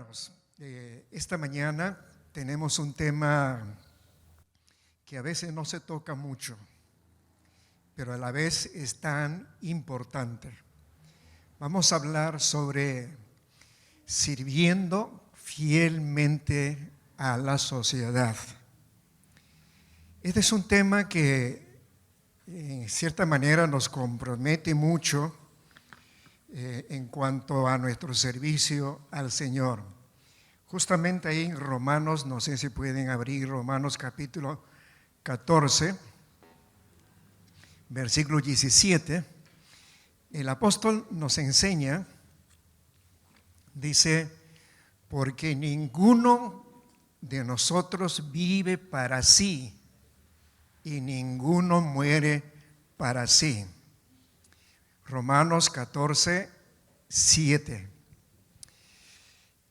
Hermanos, esta mañana tenemos un tema que a veces no se toca mucho, pero a la vez es tan importante. Vamos a hablar sobre sirviendo fielmente a la sociedad. Este es un tema que en cierta manera nos compromete mucho en cuanto a nuestro servicio al Señor. Justamente ahí en Romanos, no sé si pueden abrir Romanos capítulo 14, versículo 17, el apóstol nos enseña, dice, porque ninguno de nosotros vive para sí y ninguno muere para sí. Romanos 14, 7.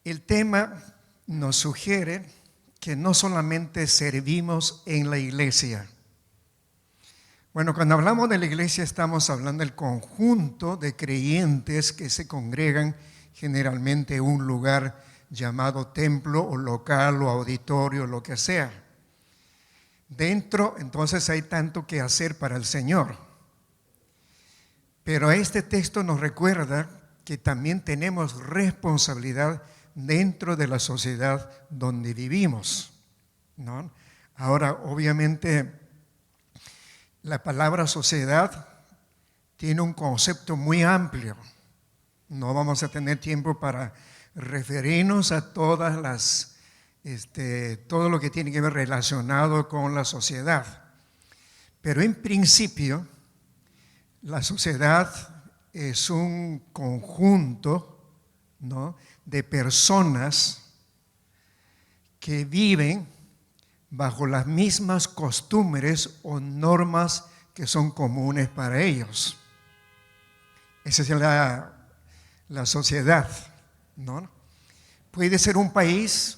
El tema nos sugiere que no solamente servimos en la iglesia. Bueno, cuando hablamos de la iglesia estamos hablando del conjunto de creyentes que se congregan generalmente en un lugar llamado templo o local o auditorio, lo que sea. Dentro, entonces, hay tanto que hacer para el Señor. Pero este texto nos recuerda que también tenemos responsabilidad dentro de la sociedad donde vivimos, ¿no? Ahora, obviamente, la palabra sociedad tiene un concepto muy amplio. No vamos a tener tiempo para referirnos a todas las, todo lo que tiene que ver relacionado con la sociedad. Pero en principio, la sociedad es un conjunto, ¿no?, de personas que viven bajo las mismas costumbres o normas que son comunes para ellos. Esa es la sociedad, ¿no? Puede ser un país,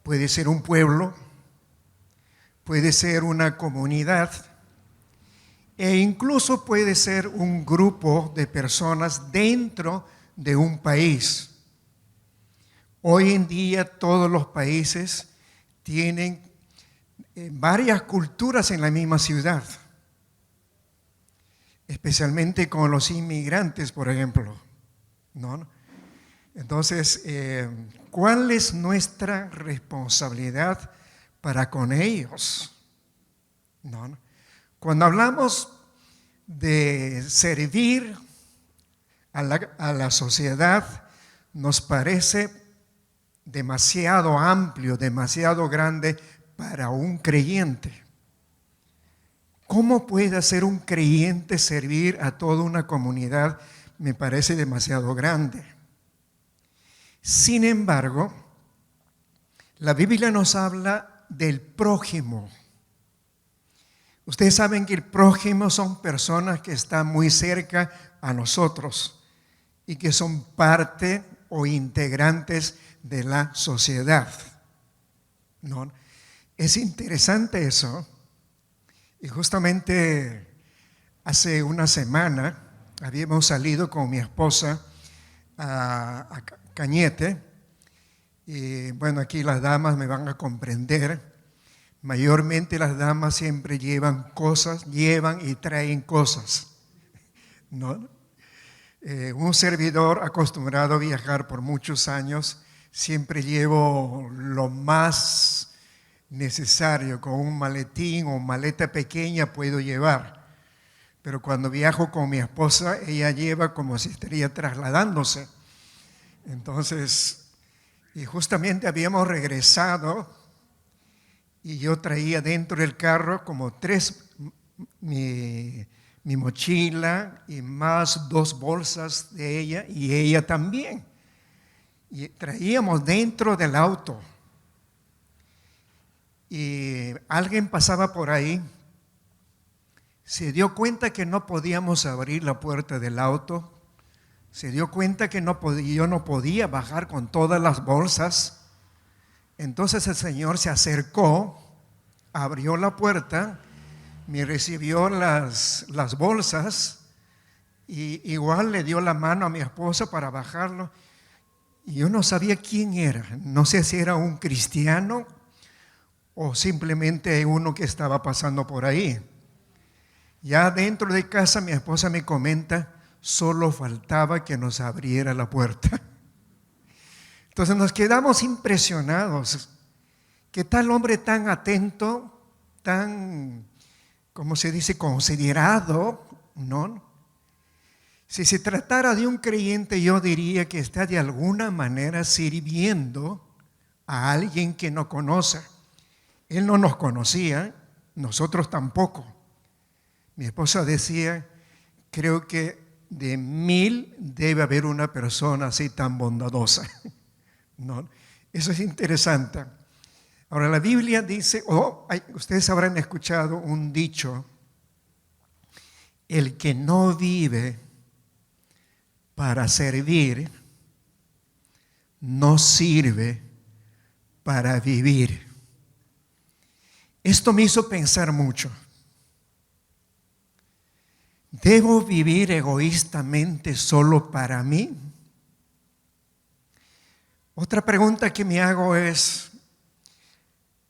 puede ser un pueblo, puede ser una comunidad, e incluso puede ser un grupo de personas dentro de un país. Hoy en día todos los países tienen varias culturas en la misma ciudad, especialmente con los inmigrantes, por ejemplo, ¿no? Entonces, ¿cuál es nuestra responsabilidad para con ellos? ¿No? Cuando hablamos de servir a la sociedad, nos parece demasiado amplio, demasiado grande para un creyente. ¿Cómo puede hacer un creyente servir a toda una comunidad? Me parece demasiado grande. Sin embargo, la Biblia nos habla del prójimo. Ustedes saben que el prójimo son personas que están muy cerca a nosotros y que son parte o integrantes de la sociedad, ¿no? Es interesante eso. Y justamente hace una semana habíamos salido con mi esposa a Cañete. Y bueno, aquí las damas me van a comprender. Mayormente las damas siempre llevan y traen cosas, ¿no? Un servidor acostumbrado a viajar por muchos años, siempre llevo lo más necesario, con un maletín o maleta pequeña puedo llevar. Pero cuando viajo con mi esposa, ella lleva como si estaría trasladándose. Entonces, y justamente habíamos regresado y yo traía dentro del carro como mi mochila y más 2 bolsas de ella y ella también. Y traíamos dentro del auto. Y alguien pasaba por ahí, se dio cuenta que no podíamos abrir la puerta del auto, se dio cuenta que yo no podía bajar con todas las bolsas. Entonces el Señor se acercó, abrió la puerta, me recibió las bolsas y igual le dio la mano a mi esposa para bajarlo. Y yo no sabía quién era. No sé si era un cristiano o simplemente uno que estaba pasando por ahí. Ya dentro de casa mi esposa me comenta, solo faltaba que nos abriera la puerta. Entonces nos quedamos impresionados. ¿Qué tal hombre tan atento, tan, ¿cómo se dice?, considerado, ¿no? Si se tratara de un creyente, yo diría que está de alguna manera sirviendo a alguien que no conoce. Él no nos conocía, nosotros tampoco. Mi esposa decía, creo que de 1000 debe haber una persona así tan bondadosa. ¿No? Eso es interesante. Ahora la Biblia dice, ustedes habrán escuchado un dicho, el que no vive para servir, no sirve para vivir. Esto me hizo pensar mucho. ¿Debo vivir egoístamente solo para mí? Otra pregunta que me hago es,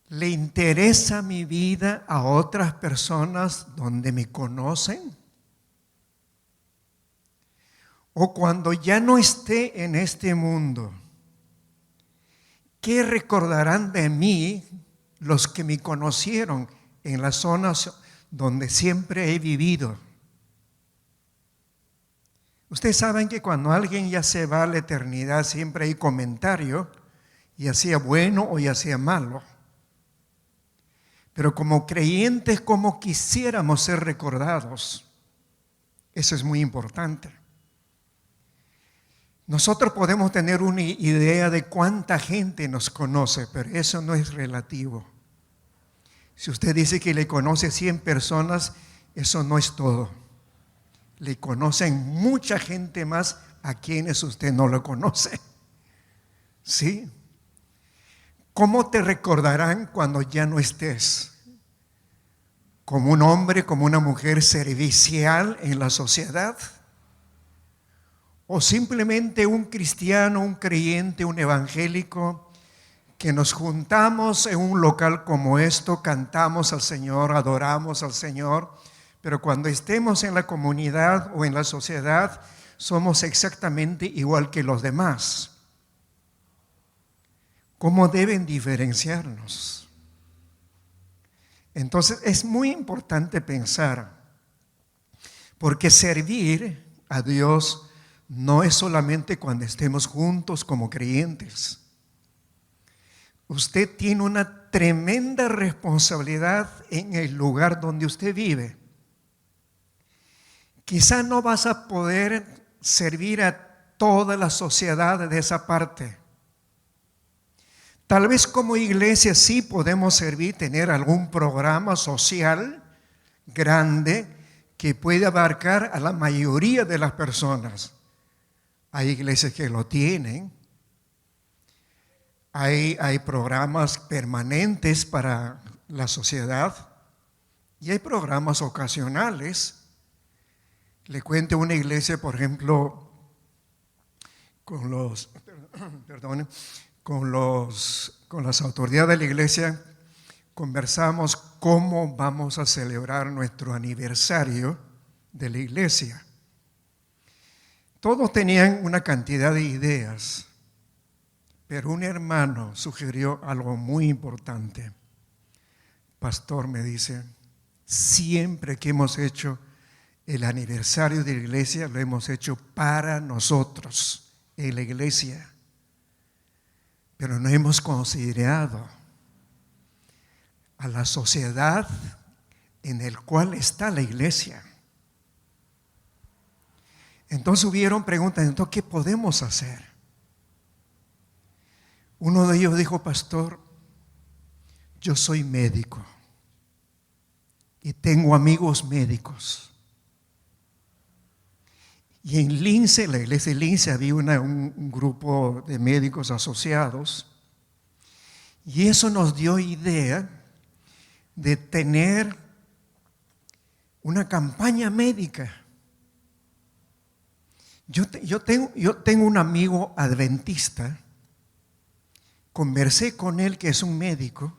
¿le interesa mi vida a otras personas donde me conocen? O cuando ya no esté en este mundo, ¿qué recordarán de mí los que me conocieron en las zonas donde siempre he vivido? Ustedes saben que cuando alguien ya se va a la eternidad siempre hay comentario, ya sea bueno o ya sea malo. Pero como creyentes, ¿cómo quisiéramos ser recordados? Eso es muy importante. Nosotros podemos tener una idea de cuánta gente nos conoce, pero eso no es relativo. Si usted dice que le conoce 100 personas, eso no es todo. Le conocen mucha gente más a quienes usted no lo conoce. ¿Sí? ¿Cómo te recordarán cuando ya no estés? ¿Como un hombre, como una mujer servicial en la sociedad? ¿O simplemente un cristiano, un creyente, un evangélico que nos juntamos en un local como esto, cantamos al Señor, adoramos al Señor, pero cuando estemos en la comunidad o en la sociedad somos exactamente igual que los demás? ¿Cómo deben diferenciarnos? Entonces es muy importante pensar, porque servir a Dios no es solamente cuando estemos juntos como creyentes. Usted tiene una tremenda responsabilidad en el lugar donde usted vive. Quizá no vas a poder servir a toda la sociedad de esa parte. Tal vez como iglesia sí podemos servir, tener algún programa social grande que pueda abarcar a la mayoría de las personas. Hay iglesias que lo tienen. Hay programas permanentes para la sociedad y hay programas ocasionales. Le cuento una iglesia, por ejemplo, con las autoridades de la iglesia, conversamos cómo vamos a celebrar nuestro aniversario de la iglesia. Todos tenían una cantidad de ideas, pero un hermano sugirió algo muy importante. Pastor, me dice, siempre que hemos hecho el aniversario de la iglesia, lo hemos hecho para nosotros, en la iglesia. Pero no hemos considerado a la sociedad en el cual está la iglesia. Entonces hubieron preguntas, entonces, ¿qué podemos hacer? Uno de ellos dijo, pastor, yo soy médico y tengo amigos médicos. Y en Lince, la iglesia de Lince, había un grupo de médicos asociados. Y eso nos dio idea de tener una campaña médica. Yo tengo un amigo adventista, conversé con él, que es un médico,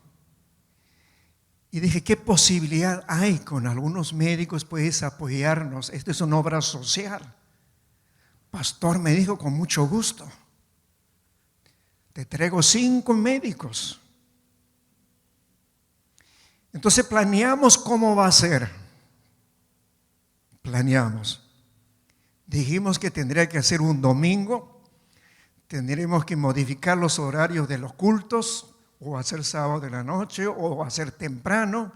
y dije, ¿qué posibilidad hay con algunos médicos? Puedes apoyarnos, esto es una obra social. Pastor, me dijo, con mucho gusto, te traigo 5 médicos. Entonces planeamos cómo va a ser. Planeamos. Dijimos que tendría que hacer un domingo, tendríamos que modificar los horarios de los cultos, o hacer sábado de la noche, o hacer temprano,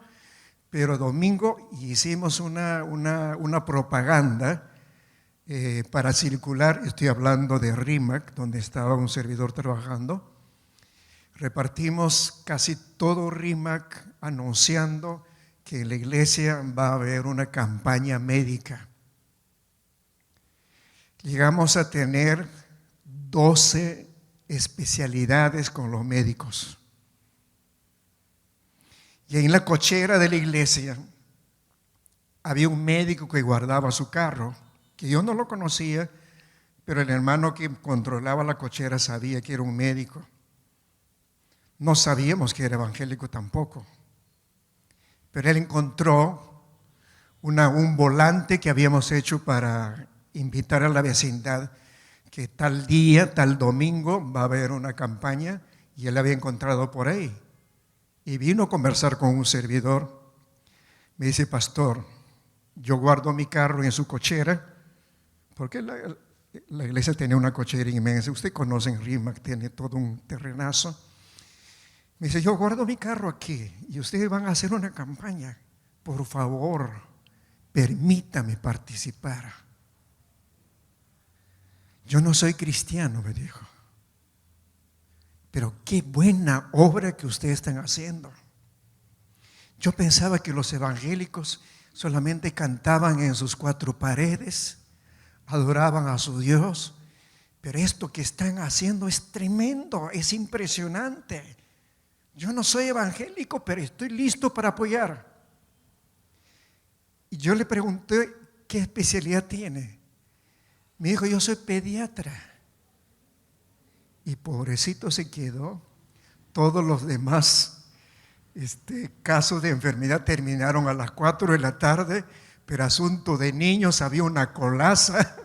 pero domingo. Hicimos una propaganda para circular. Estoy hablando de RIMAC, donde estaba un servidor trabajando. Repartimos casi todo RIMAC anunciando que en la iglesia va a haber una campaña médica. Llegamos a tener 12 especialidades con los médicos. Y en la cochera de la iglesia había un médico que guardaba su carro, que yo no lo conocía, pero el hermano que controlaba la cochera sabía que era un médico. No sabíamos que era evangélico tampoco, pero él encontró un volante que habíamos hecho para invitar a la vecindad, que tal día, tal domingo va a haber una campaña, y él la había encontrado por ahí. Y vino a conversar con un servidor. Me dice, pastor, yo guardo mi carro en su cochera, porque la iglesia tenía una cochera inmensa. Usted conoce en RIMAC, tiene todo un terrenazo. Me dice, yo guardo mi carro aquí y ustedes van a hacer una campaña. Por favor, permítame participar. Yo no soy cristiano, me dijo, pero qué buena obra que ustedes están haciendo. Yo pensaba que los evangélicos solamente cantaban en sus 4 paredes, adoraban a su Dios, pero esto que están haciendo es tremendo, es impresionante. Yo no soy evangélico, pero estoy listo para apoyar. Y yo le pregunté, ¿qué especialidad tiene? Me dijo, yo soy pediatra. Y pobrecito se quedó. Todos los demás casos de enfermedad terminaron a las 4 de la tarde, pero asunto de niños había una colaza.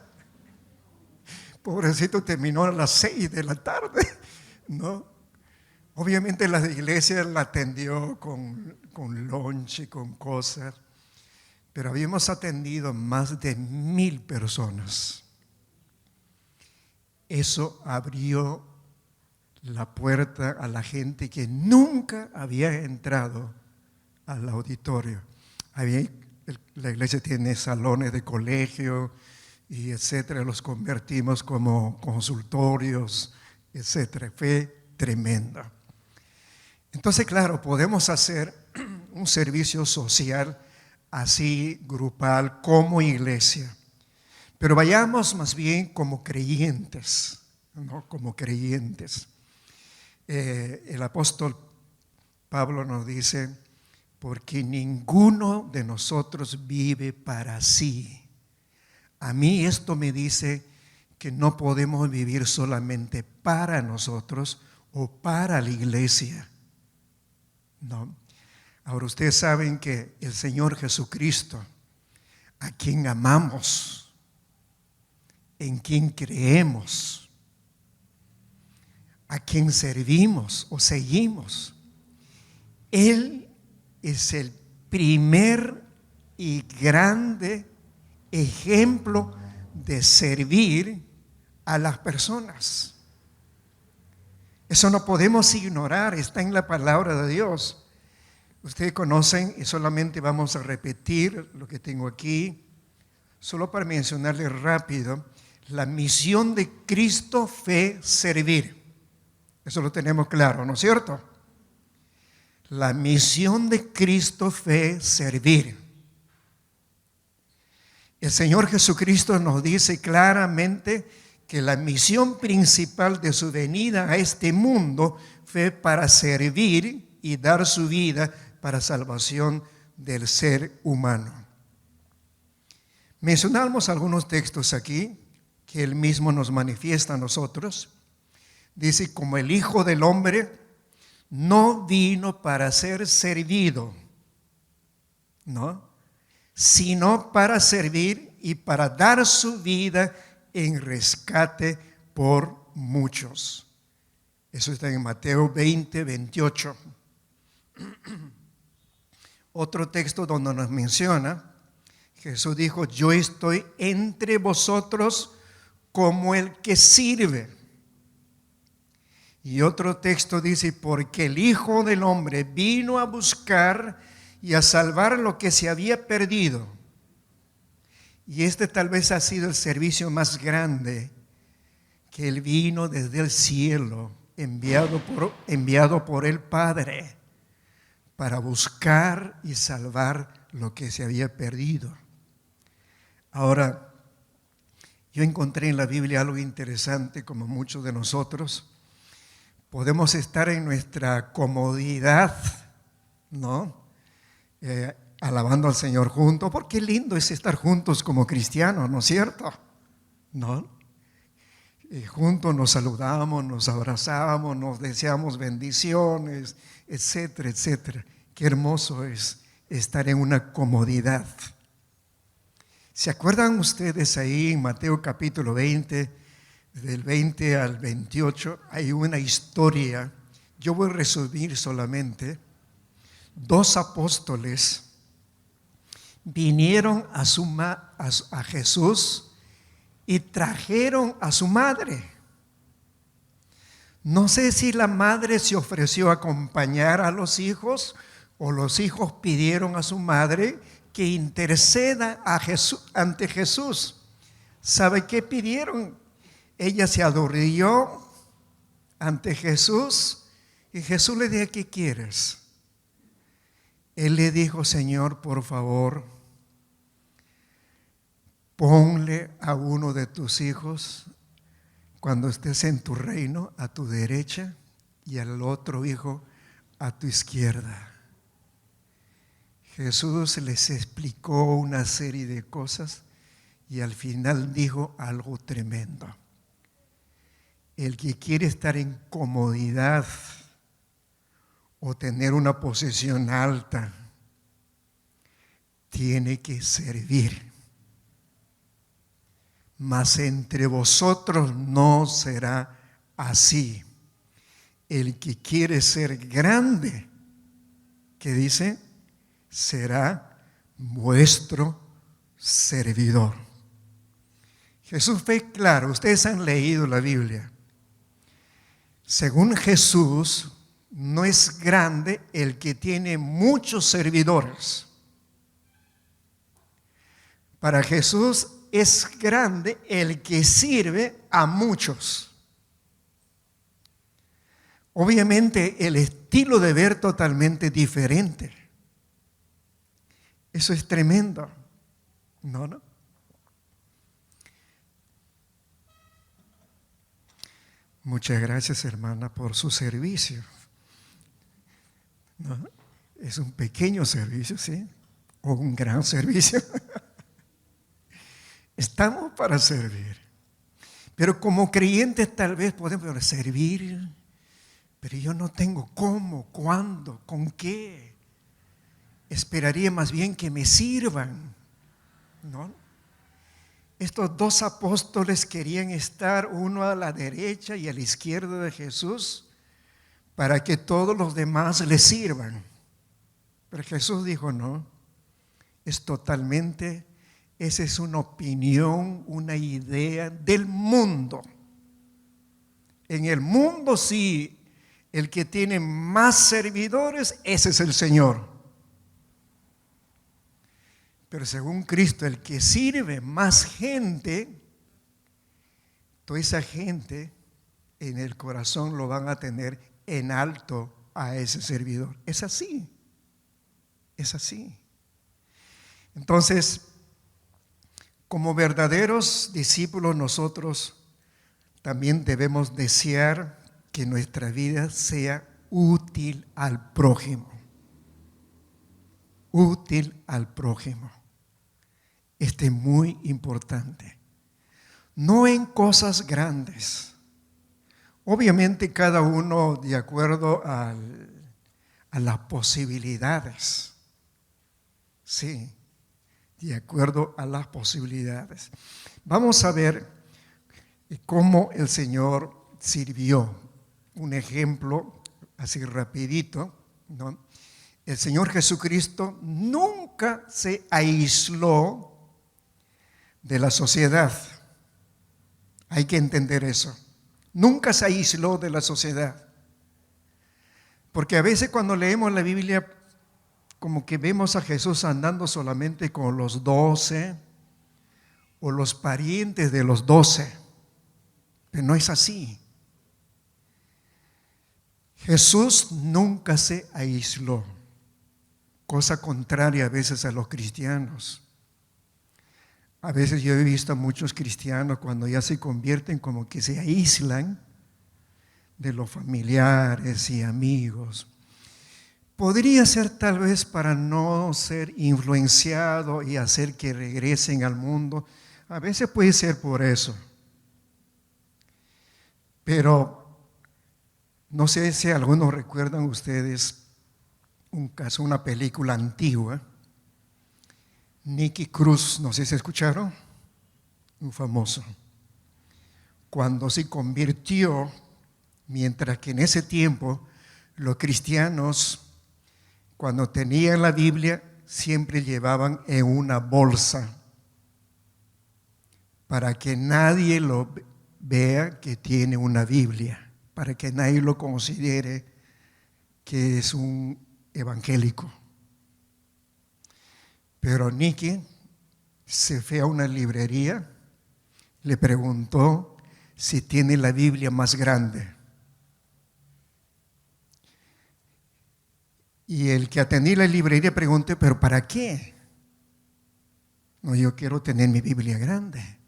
Pobrecito terminó a las 6 de la tarde, ¿no? Obviamente la iglesia la atendió con lonche, con cosas, pero habíamos atendido más de 1000 personas. Eso abrió la puerta a la gente que nunca había entrado al auditorio. La iglesia tiene salones de colegio y etcétera, los convertimos como consultorios, etcétera. Fue tremendo. Entonces, claro, podemos hacer un servicio social así, grupal, como iglesia. Pero vayamos más bien como creyentes, ¿no? Como creyentes. El apóstol Pablo nos dice, porque ninguno de nosotros vive para sí. A mí esto me dice que no podemos vivir solamente para nosotros o para la iglesia. No. Ahora ustedes saben que el Señor Jesucristo, a quien amamos, en quien creemos, a quien servimos o seguimos, Él es el primer y grande ejemplo de servir a las personas. Eso no podemos ignorar, está en la palabra de Dios. Ustedes conocen, y solamente vamos a repetir lo que tengo aquí, solo para mencionarles rápido, la misión de Cristo fue servir. Eso lo tenemos claro, ¿no es cierto? La misión de Cristo fue servir. El Señor Jesucristo nos dice claramente que la misión principal de su venida a este mundo fue para servir y dar su vida para salvación del ser humano. Mencionamos algunos textos aquí que Él mismo nos manifiesta a nosotros. Dice, como el Hijo del Hombre no vino para ser servido, ¿no?, sino para servir y para dar su vida en rescate por muchos. Eso está en Mateo 20, 28. Otro texto donde nos menciona, Jesús dijo, yo estoy entre vosotros como el que sirve. Y otro texto dice, porque el Hijo del Hombre vino a buscar y a salvar lo que se había perdido. Y este tal vez ha sido el servicio más grande, que Él vino desde el cielo, enviado por el Padre, para buscar y salvar lo que se había perdido. Ahora, yo encontré en la Biblia algo interesante, como muchos de nosotros. Podemos estar en nuestra comodidad, ¿no?, alabando al Señor juntos, porque lindo es estar juntos como cristianos, ¿no es cierto? ¿No? Juntos nos saludamos, nos abrazamos, nos deseamos bendiciones, etcétera, etcétera. Qué hermoso es estar en una comodidad. ¿Se acuerdan ustedes ahí en Mateo capítulo 20, del 20 al 28? Hay una historia, yo voy a resumir solamente. Dos apóstoles vinieron a Jesús y trajeron a su madre. No sé si la madre se ofreció a acompañar a los hijos o los hijos pidieron a su madre que interceda ante Jesús. ¿Sabe qué pidieron? Ella se arrodilló ante Jesús y Jesús le dijo, ¿qué quieres? Él le dijo, Señor, por favor, ponle a uno de tus hijos cuando estés en tu reino a tu derecha y al otro hijo a tu izquierda. Jesús les explicó una serie de cosas y al final dijo algo tremendo. El que quiere estar en comodidad o tener una posición alta, tiene que servir. Mas entre vosotros no será así. El que quiere ser grande, ¿qué dice? Será vuestro servidor. Jesús fue claro, ustedes han leído la Biblia. Según Jesús, no es grande el que tiene muchos servidores. Para Jesús es grande el que sirve a muchos. Obviamente el estilo de ver totalmente diferente. Eso es tremendo, ¿no? Muchas gracias, hermana, por su servicio. ¿No? Es un pequeño servicio, ¿sí? O un gran servicio. Estamos para servir. Pero como creyentes tal vez podemos servir, pero yo no tengo cómo, cuándo, con qué. Esperaría más bien que me sirvan, ¿no? Estos dos apóstoles querían estar uno a la derecha y a la izquierda de Jesús para que todos los demás le sirvan. Pero Jesús dijo, no, es totalmente, esa es una opinión, una idea del mundo. En el mundo sí, el que tiene más servidores, ese es el Señor. Pero según Cristo, el que sirve más gente, toda esa gente en el corazón lo van a tener en alto a ese servidor. Es así, es así. Entonces, como verdaderos discípulos nosotros también debemos desear que nuestra vida sea útil al prójimo. Útil al prójimo. Este es muy importante. no en cosas grandes. Obviamente cada uno de acuerdo a las posibilidades. Sí, de acuerdo a las posibilidades. Vamos a ver cómo el Señor sirvió. Un ejemplo así rapidito, ¿no? El Señor Jesucristo nunca se aisló de la sociedad. Hay que entender eso. Nunca se aisló de la sociedad. Porque a veces cuando leemos la Biblia, como que vemos a Jesús andando solamente con los 12 o los parientes de los 12. Pero no es así. Jesús nunca se aisló. Cosa contraria a veces a los cristianos. A veces yo he visto a muchos cristianos cuando ya se convierten como que se aíslan de los familiares y amigos. Podría ser tal vez para no ser influenciado y hacer que regresen al mundo. A veces puede ser por eso. Pero no sé si algunos recuerdan ustedes un caso, una película antigua. Nicky Cruz, no sé si escucharon, un famoso. Cuando se convirtió, mientras que en ese tiempo los cristianos, cuando tenían la Biblia, siempre llevaban en una bolsa para que nadie lo vea que tiene una Biblia, para que nadie lo considere que es un evangélico. Pero Nicky se fue a una librería, le preguntó si tiene la Biblia más grande. Y el que atendía la librería preguntó, ¿pero para qué? No, yo quiero tener mi Biblia grande.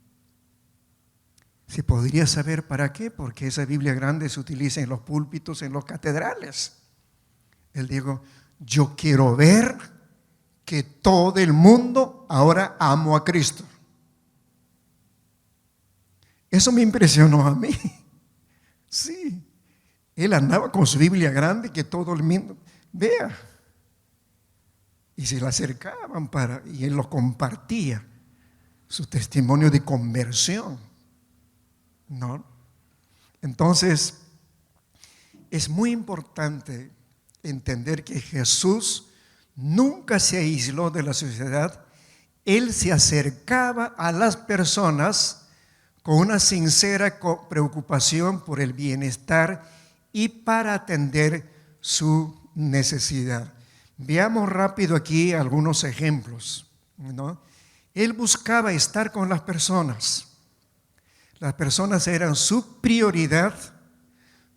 ¿Se podría saber para qué? Porque esa Biblia grande se utiliza en los púlpitos, en los catedrales. Él dijo, yo quiero ver que todo el mundo ahora amo a Cristo. Eso me impresionó a mí. Sí, él andaba con su Biblia grande que todo el mundo vea. Y se la acercaban y él lo compartía, su testimonio de conversión, ¿no? Entonces, es muy importante entender que Jesús nunca se aisló de la sociedad. Él se acercaba a las personas con una sincera preocupación por el bienestar y para atender su necesidad. Veamos rápido aquí algunos ejemplos, ¿no? Él buscaba estar con las personas. Las personas eran su prioridad.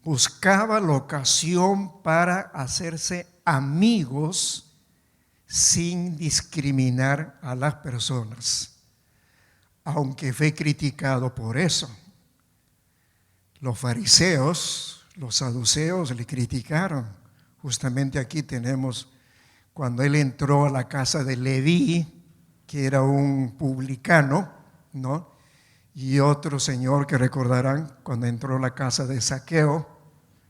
Buscaba la ocasión para hacerse amigos sin discriminar a las personas, aunque fue criticado por eso. Los fariseos, los saduceos le criticaron. Justamente aquí tenemos cuando él entró a la casa de Leví, que era un publicano, ¿no? Y otro señor que recordarán cuando entró a la casa de Zaqueo,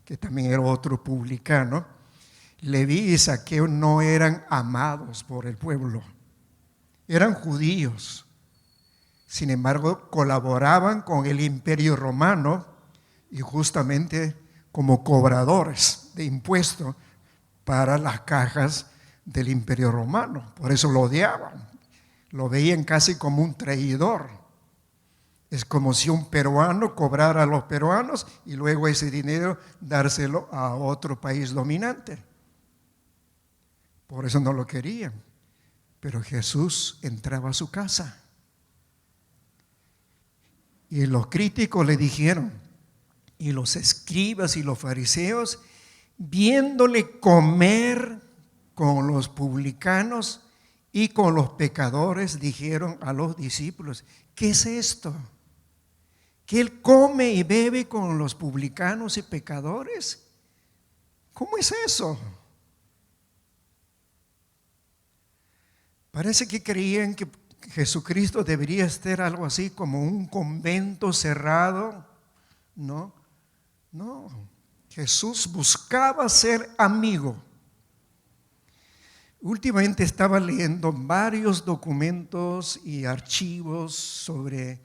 que también era otro publicano. Leví y Zaqueo no eran amados por el pueblo, eran judíos. Sin embargo, colaboraban con el Imperio Romano y justamente como cobradores de impuestos para las cajas del Imperio Romano. Por eso lo odiaban, lo veían casi como un traidor. Es como si un peruano cobrara a los peruanos y luego ese dinero dárselo a otro país dominante. Por eso no lo querían. Pero Jesús entraba a su casa. Y los críticos le dijeron, y los escribas y los fariseos, viéndole comer con los publicanos y con los pecadores, dijeron a los discípulos, ¿qué es esto? ¿Que él come y bebe con los publicanos y pecadores? ¿Cómo es eso? Parece que creían que Jesucristo debería estar algo así como un convento cerrado. No, no. Jesús buscaba ser amigo. Últimamente estaba leyendo varios documentos y archivos sobre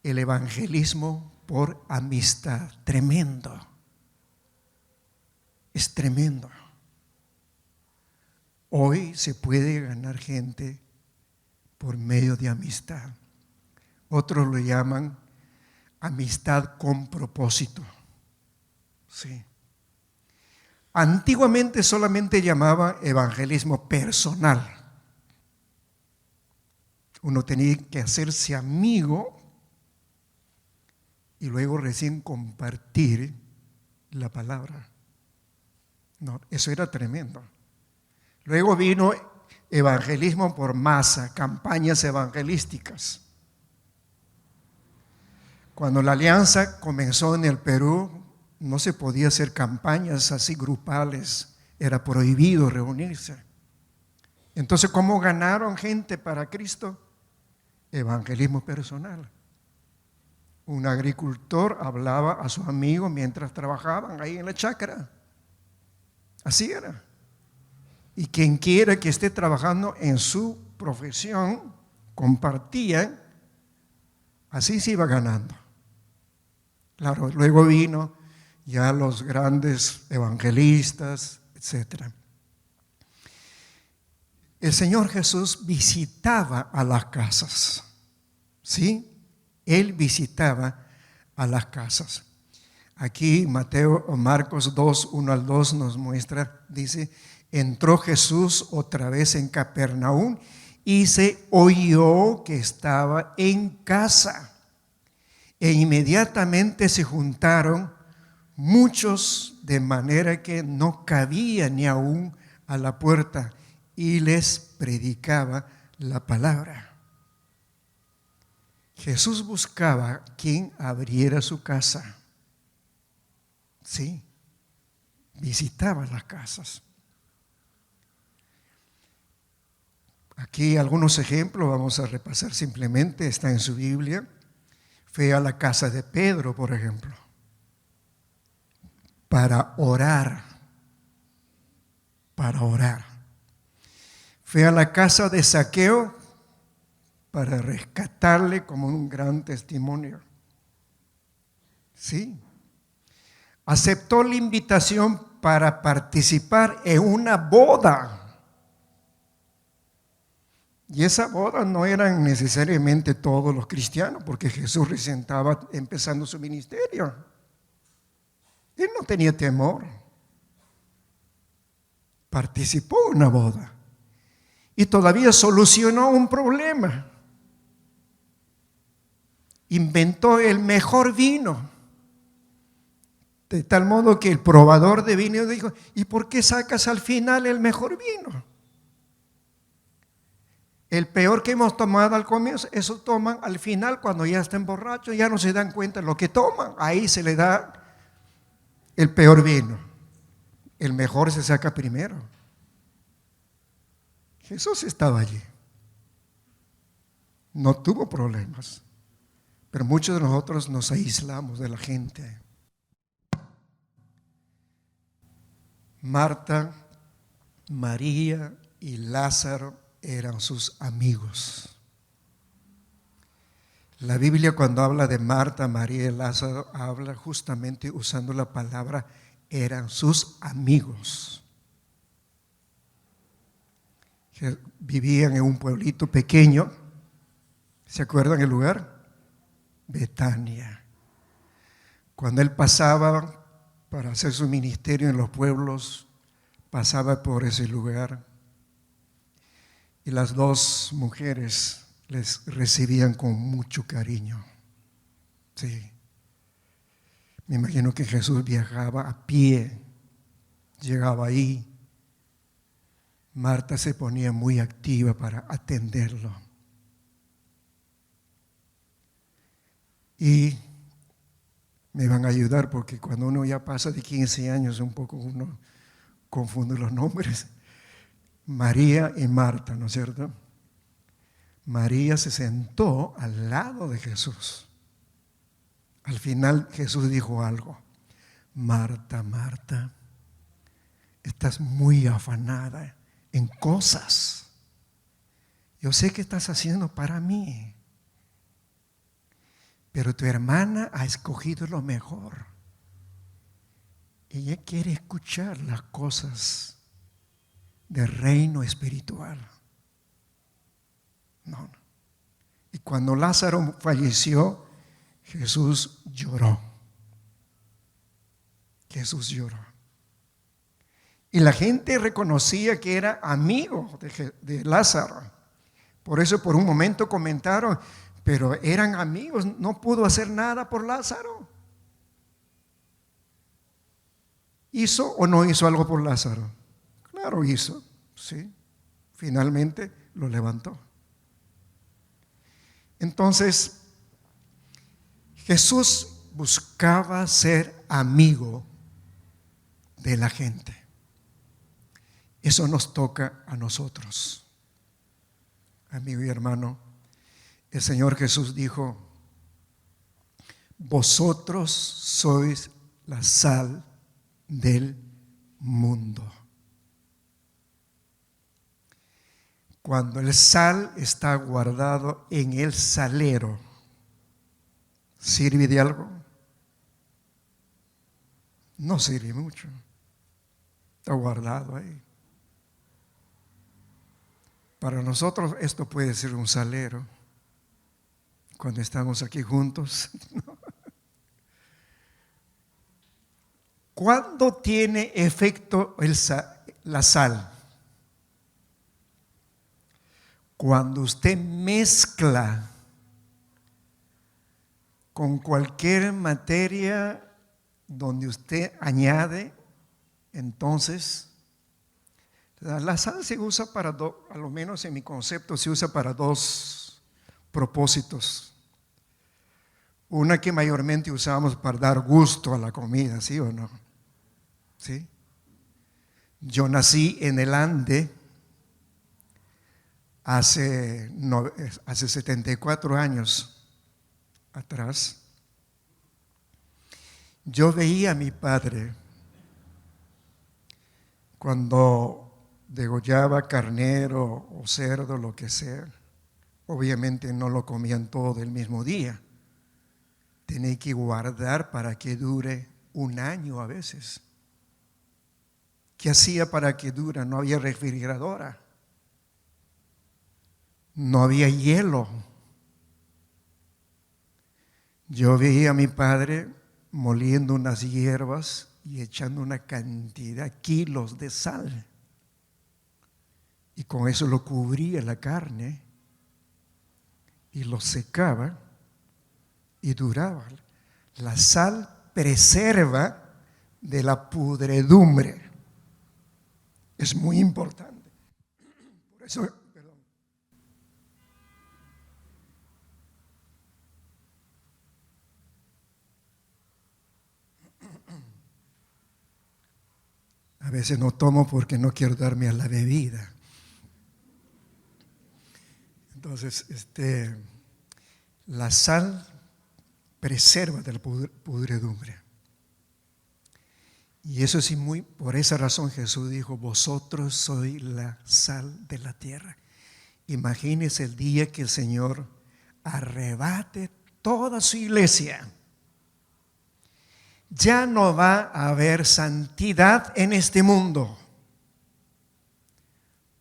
el evangelismo por amistad. Tremendo. Es tremendo. Hoy se puede ganar gente por medio de amistad. Otros lo llaman amistad con propósito. Sí. Antiguamente solamente llamaba evangelismo personal. Uno tenía que hacerse amigo y luego recién compartir la palabra. No, eso era tremendo. Luego vino evangelismo por masa, campañas evangelísticas. Cuando la alianza comenzó en el Perú, no se podía hacer campañas así grupales, era prohibido reunirse. Entonces, ¿cómo ganaron gente para Cristo? Evangelismo personal. Un agricultor hablaba a su amigo mientras trabajaban ahí en la chacra. Así era. Y quien quiera que esté trabajando en su profesión, compartía, así se iba ganando. Claro, luego vino ya los grandes evangelistas, etc. El Señor Jesús visitaba a las casas, ¿sí? Él visitaba a las casas. Aquí Mateo o Marcos 2, 1 al 2 nos muestra, dice, entró Jesús otra vez en Capernaum y se oyó que estaba en casa. E inmediatamente se juntaron muchos, de manera que no cabía ni aún a la puerta, y les predicaba la palabra. Jesús buscaba quien abriera su casa. Sí, visitaba las casas. Aquí algunos ejemplos, vamos a repasar simplemente, está en su Biblia. Fue a la casa de Pedro, por ejemplo, para orar. Fue a la casa de Zaqueo para rescatarle como un gran testimonio. Sí. Aceptó la invitación para participar en una boda. Y esa boda no eran necesariamente todos los cristianos, porque Jesús recién estaba empezando su ministerio. Él no tenía temor. Participó en una boda. Y todavía solucionó un problema. Inventó el mejor vino. De tal modo que el probador de vino dijo, ¿y por qué sacas al final el mejor vino? El peor que hemos tomado al comienzo, eso toman al final cuando ya están borrachos, ya no se dan cuenta de lo que toman. Ahí se le da el peor vino. El mejor se saca primero. Jesús estaba allí. No tuvo problemas. Pero muchos de nosotros nos aislamos de la gente. Marta, María y Lázaro eran sus amigos. La Biblia, cuando habla de Marta, María y Lázaro, habla justamente usando la palabra eran sus amigos. Que vivían en un pueblito pequeño. ¿Se acuerdan el lugar? Betania. Cuando él pasaba para hacer su ministerio en los pueblos, pasaba por ese lugar. Y las dos mujeres les recibían con mucho cariño. Sí. Me imagino que Jesús viajaba a pie, llegaba ahí. Marta se ponía muy activa para atenderlo. Y me van a ayudar porque cuando uno ya pasa de 15 años, un poco uno confunde los nombres. María y Marta, ¿no es cierto? María se sentó al lado de Jesús. Al final Jesús dijo algo: Marta, Marta, estás muy afanada en cosas. Yo sé que estás haciendo para mí, pero tu hermana ha escogido lo mejor. Ella quiere escuchar las cosas del reino espiritual. No. Y cuando Lázaro falleció, Jesús lloró. Jesús lloró. Y la gente reconocía que era amigo de Lázaro. Por eso por un momento comentaron, pero eran amigos, no pudo hacer nada por Lázaro. ¿Hizo o no hizo algo por Lázaro? Claro, hizo, sí. Finalmente lo levantó. Entonces, Jesús buscaba ser amigo de la gente. Eso nos toca a nosotros. Amigo y hermano, el Señor Jesús dijo: vosotros sois la sal del mundo. Cuando el sal está guardado en el salero, ¿sirve de algo? No sirve mucho. Está guardado ahí. Para nosotros esto puede ser un salero cuando estamos aquí juntos. ¿Cuándo tiene efecto la sal? Cuando usted mezcla con cualquier materia donde usted añade, entonces la sal se usa para a lo menos en mi concepto, se usa para dos propósitos. Una que mayormente usamos para dar gusto a la comida, ¿sí o no? ¿Sí? Yo nací en el Ande hace 74 años atrás. Yo veía a mi padre cuando degollaba carnero o cerdo, lo que sea. Obviamente no lo comían todo el mismo día. Tenía que guardar para que dure un año a veces. ¿Qué hacía para que dure? No había refrigeradora. No había hielo. Yo veía a mi padre moliendo unas hierbas y echando una cantidad, kilos de sal. Y con eso lo cubría la carne y lo secaba y duraba. La sal preserva de la pudredumbre. Es muy importante. Por eso, a veces no tomo porque no quiero darme a la bebida. Entonces, la sal preserva de la pudredumbre. Y eso sí, por esa razón Jesús dijo: vosotros sois la sal de la tierra. Imagínense el día que el Señor arrebate toda su iglesia. Ya no va a haber santidad en este mundo.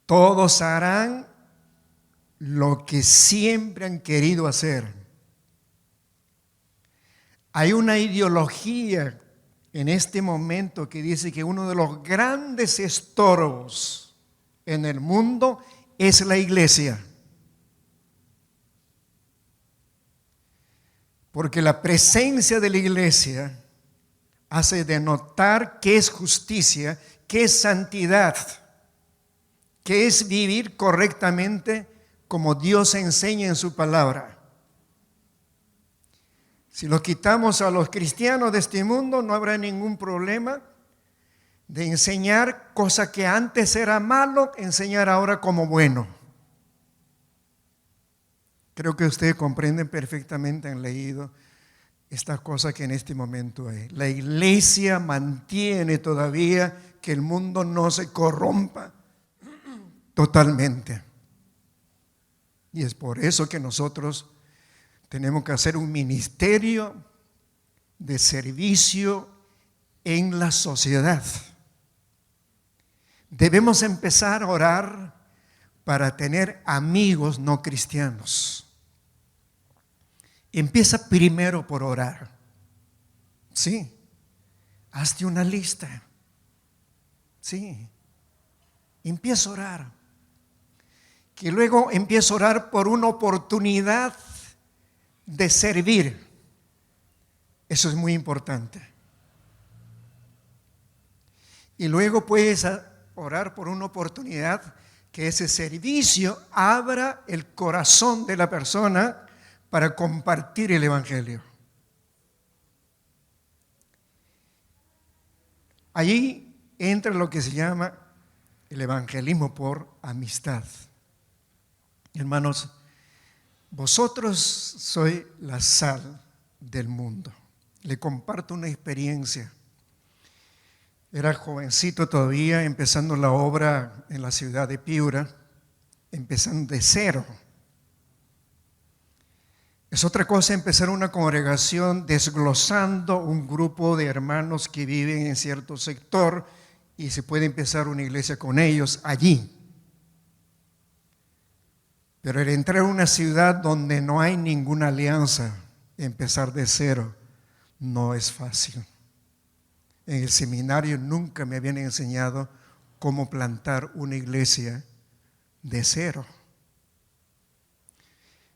Todos harán lo que siempre han querido hacer. Hay una ideología en este momento que dice que uno de los grandes estorbos en el mundo es la iglesia. Porque la presencia de la iglesia hace denotar qué es justicia, qué es santidad, qué es vivir correctamente como Dios enseña en su palabra. Si los quitamos a los cristianos de este mundo, no habrá ningún problema de enseñar cosa que antes era malo, enseñar ahora como bueno. Creo que ustedes comprenden perfectamente, han leído estas cosas que en este momento hay. La iglesia mantiene todavía que el mundo no se corrompa totalmente. Y es por eso que nosotros tenemos que hacer un ministerio de servicio en la sociedad. Debemos empezar a orar para tener amigos no cristianos. Empieza primero por orar. Sí, hazte una lista. Sí, empieza a orar. Que luego empieza a orar por una oportunidad de servir. Eso es muy importante. Y luego puedes orar por una oportunidad que ese servicio abra el corazón de la persona para compartir el evangelio. Allí entra lo que se llama el evangelismo por amistad. Hermanos, vosotros sois la sal del mundo. Le comparto una experiencia. Era jovencito todavía, empezando la obra en la ciudad de Piura, empezando de cero. Es otra cosa empezar una congregación desglosando un grupo de hermanos que viven en cierto sector y se puede empezar una iglesia con ellos allí. Pero el entrar a una ciudad donde no hay ninguna alianza, empezar de cero, no es fácil. En el seminario nunca me habían enseñado cómo plantar una iglesia de cero.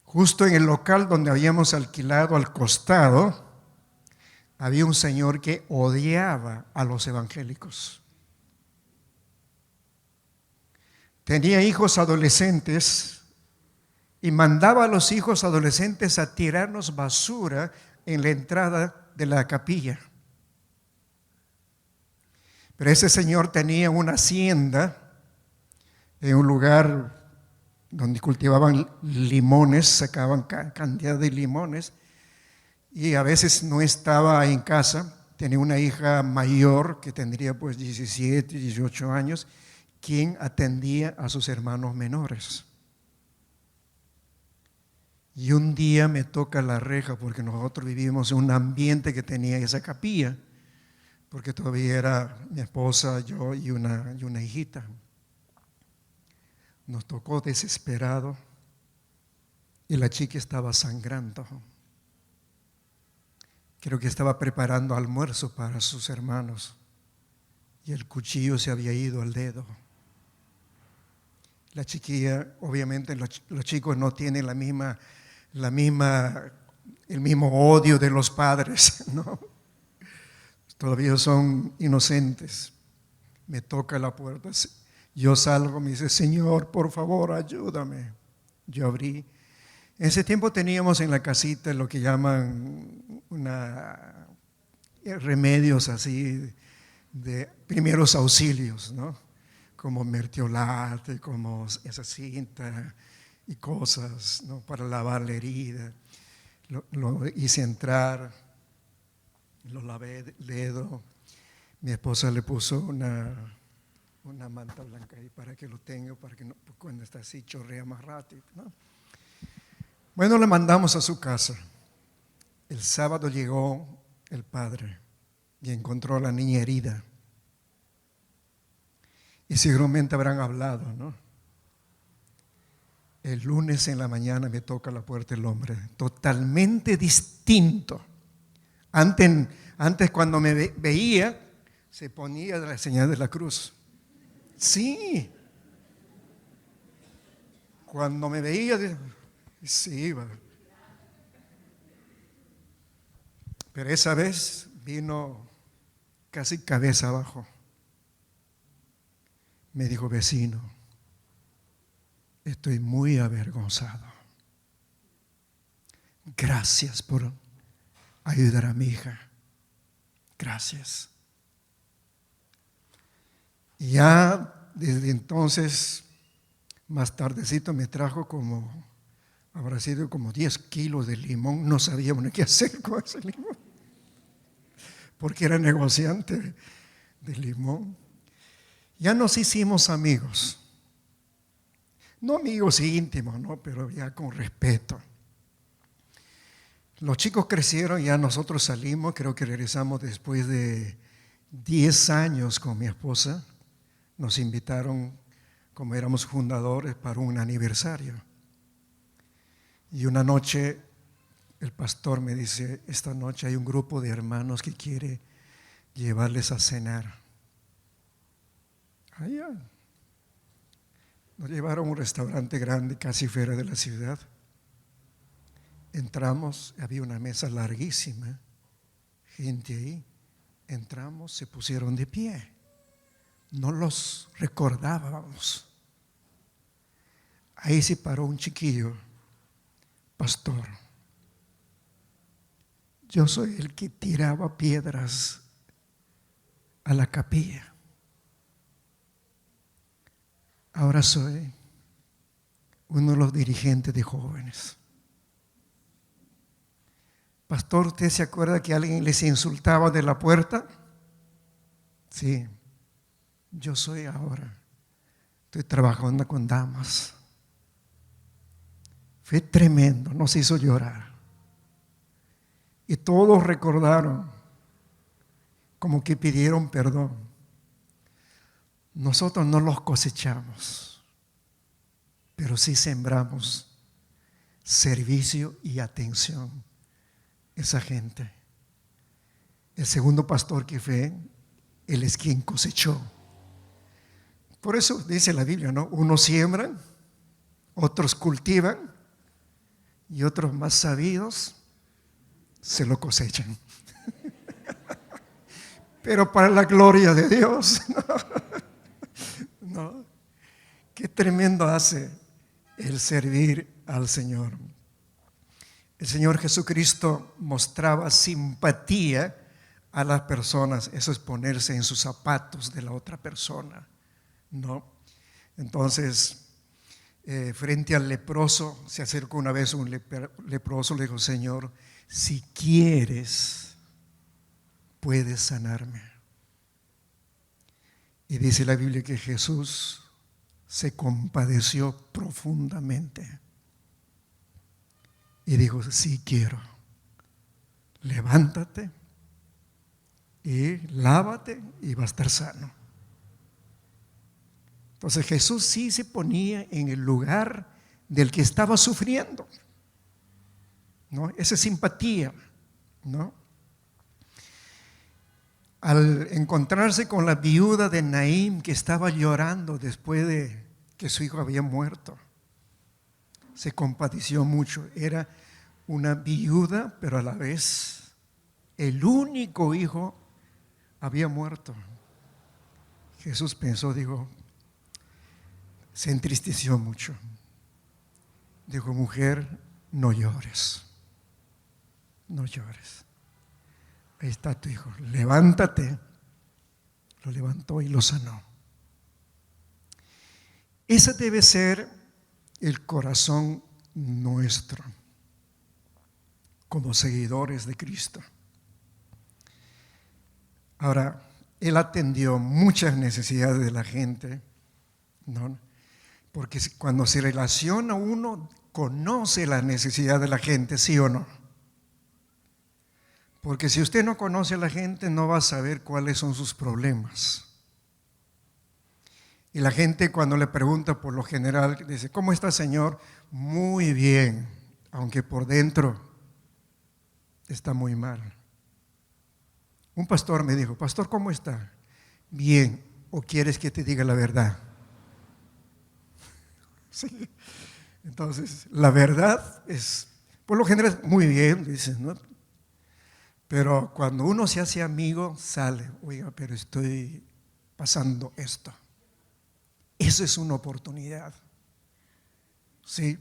Justo en el local donde habíamos alquilado al costado, había un señor que odiaba a los evangélicos. Tenía hijos adolescentes y mandaba a los hijos adolescentes a tirarnos basura en la entrada de la capilla. Pero ese señor tenía una hacienda en un lugar donde cultivaban limones, sacaban cantidad de limones, y a veces no estaba en casa. Tenía una hija mayor que tendría pues 17, 18 años, quien atendía a sus hermanos menores. Y un día me toca la reja, porque nosotros vivimos en un ambiente que tenía esa capilla, porque todavía era mi esposa, yo y una hijita. Nos tocó desesperado y la chica estaba sangrando. Creo que estaba preparando almuerzo para sus hermanos y el cuchillo se había ido al dedo. La chiquilla, obviamente los chicos no tienen el mismo odio de los padres, ¿no? Todavía son inocentes. Me toca la puerta. Yo salgo, me dice, Señor, por favor, ayúdame. Yo abrí. En ese tiempo teníamos en la casita lo que llaman remedios así de primeros auxilios, ¿no? Como mertiolate, como esa cinta y cosas, ¿no? Para lavar la herida. Lo hice entrar, lo lavé el dedo. Mi esposa le puso una manta blanca ahí para que lo tenga, para que no, cuando está así chorrea más rápido, ¿no? Bueno, le mandamos a su casa. El sábado llegó el padre y encontró a la niña herida. Y seguramente habrán hablado, ¿no? El lunes en la mañana me toca la puerta el hombre, totalmente distinto. Antes cuando me veía, se ponía la señal de la cruz. Sí. Cuando me veía, sí iba. Pero esa vez vino casi cabeza abajo. Me dijo, vecino, estoy muy avergonzado. Gracias por ayudar a mi hija. Gracias. Y ya desde entonces, más tardecito, me trajo como Habrá sido como 10 kilos de limón. No sabía uno qué hacer con ese limón, porque era negociante de limón. Ya nos hicimos amigos. No amigos íntimos, ¿no? Pero ya con respeto. Los chicos crecieron, ya nosotros salimos, creo que regresamos después de 10 años con mi esposa. Nos invitaron, como éramos fundadores, para un aniversario. Y una noche el pastor me dice, esta noche hay un grupo de hermanos que quiere llevarles a cenar. Allá. Nos llevaron a un restaurante grande, casi fuera de la ciudad. Entramos, había una mesa larguísima, gente ahí. Entramos, se pusieron de pie. No los recordábamos. Ahí se paró un chiquillo. Pastor, yo soy el que tiraba piedras a la capilla. Ahora soy uno de los dirigentes de jóvenes. Pastor, ¿usted se acuerda que alguien les insultaba de la puerta? Sí, yo soy ahora. Estoy trabajando con damas. Fue tremendo, nos hizo llorar. Y todos recordaron, como que pidieron perdón. Nosotros no los cosechamos, pero sí sembramos servicio y atención a esa gente. El segundo pastor que fue, él es quien cosechó. Por eso dice la Biblia, ¿no? Unos siembran, otros cultivan, y otros más sabidos se lo cosechan. Pero para la gloria de Dios. ¿No? Qué tremendo hace el servir al Señor. El Señor Jesucristo mostraba simpatía a las personas. Eso es ponerse en sus zapatos de la otra persona, ¿no? Entonces, frente al leproso, se acercó una vez un leproso, le dijo, Señor, si quieres, puedes sanarme. Y dice la Biblia que Jesús se compadeció profundamente y dijo, sí quiero, levántate y lávate y va a estar sano. Entonces Jesús sí se ponía en el lugar del que estaba sufriendo, ¿no? Esa simpatía, ¿no? Al encontrarse con la viuda de Naín, que estaba llorando después de que su hijo había muerto, se compadeció mucho. Era una viuda, pero a la vez el único hijo había muerto. Jesús pensó, dijo, se entristeció mucho. Dijo, mujer, no llores, no llores. Ahí está tu hijo, levántate. Lo levantó y lo sanó. Ese debe ser el corazón nuestro como seguidores de Cristo. Ahora, Él atendió muchas necesidades de la gente, ¿no? Porque cuando se relaciona uno, conoce la necesidad de la gente, ¿sí o no? Porque si usted no conoce a la gente, no va a saber cuáles son sus problemas. Y la gente cuando le pregunta, por lo general, dice, ¿cómo está, Señor? Muy bien, aunque por dentro está muy mal. Un pastor me dijo, pastor, ¿cómo está? Bien, ¿o quieres que te diga la verdad? Sí. Entonces, la verdad es, por lo general, muy bien, dicen, ¿no? Pero cuando uno se hace amigo, sale, oiga, pero estoy pasando esto. Esa es una oportunidad. ¿Sí?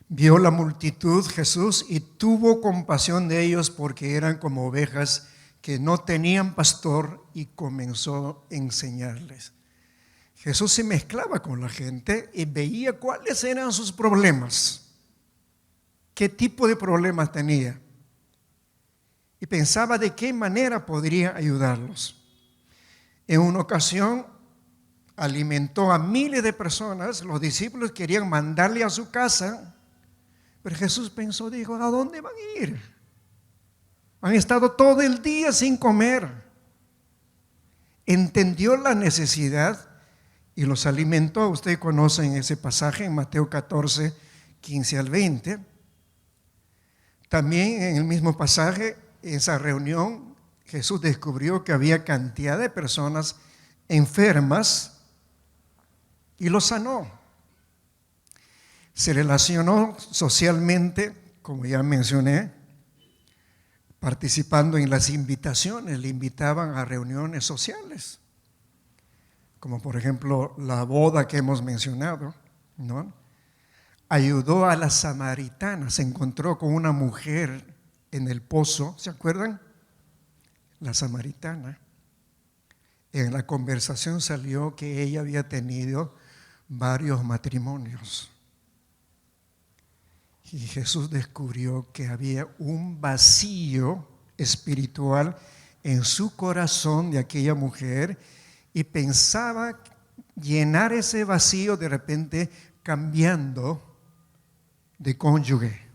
Vio la multitud Jesús y tuvo compasión de ellos porque eran como ovejas que no tenían pastor y comenzó a enseñarles. Jesús se mezclaba con la gente y veía cuáles eran sus problemas, qué tipo de problemas tenía, y pensaba de qué manera podría ayudarlos. En una ocasión alimentó a miles de personas. Los discípulos querían mandarle a su casa, pero Jesús pensó, dijo, ¿a dónde van a ir? Han estado todo el día sin comer. Entendió la necesidad y los alimentó. Ustedes conocen ese pasaje en Mateo 14, 15 al 20. También en el mismo pasaje, en esa reunión, Jesús descubrió que había cantidad de personas enfermas y los sanó. Se relacionó socialmente, como ya mencioné, participando en las invitaciones. Le invitaban a reuniones sociales, como por ejemplo la boda que hemos mencionado, ¿no? Ayudó a la samaritana, se encontró con una mujer en el pozo, ¿se acuerdan? La samaritana. En la conversación salió que ella había tenido varios matrimonios. Y Jesús descubrió que había un vacío espiritual en su corazón de aquella mujer y pensaba llenar ese vacío de repente cambiando de cónyuge.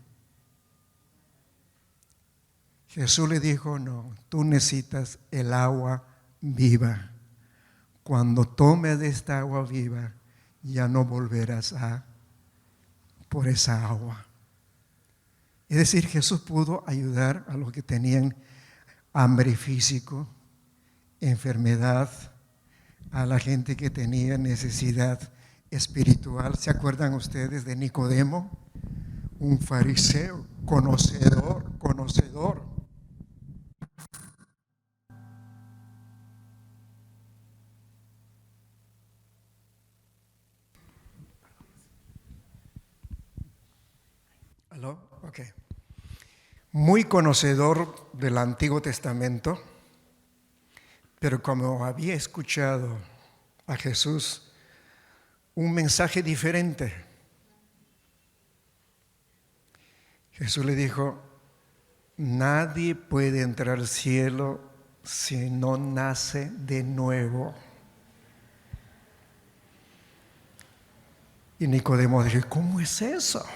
Jesús le dijo, no, tú necesitas el agua viva. Cuando tomes de esta agua viva, ya no volverás por esa agua. Es decir, Jesús pudo ayudar a los que tenían hambre físico, enfermedad, a la gente que tenía necesidad espiritual. ¿Se acuerdan ustedes de Nicodemo? Un fariseo, conocedor. ¿Aló? Ok. Muy conocedor del Antiguo Testamento, pero como había escuchado a Jesús un mensaje diferente, Jesús le dijo, nadie puede entrar al cielo si no nace de nuevo. Y Nicodemo dijo, ¿cómo es eso?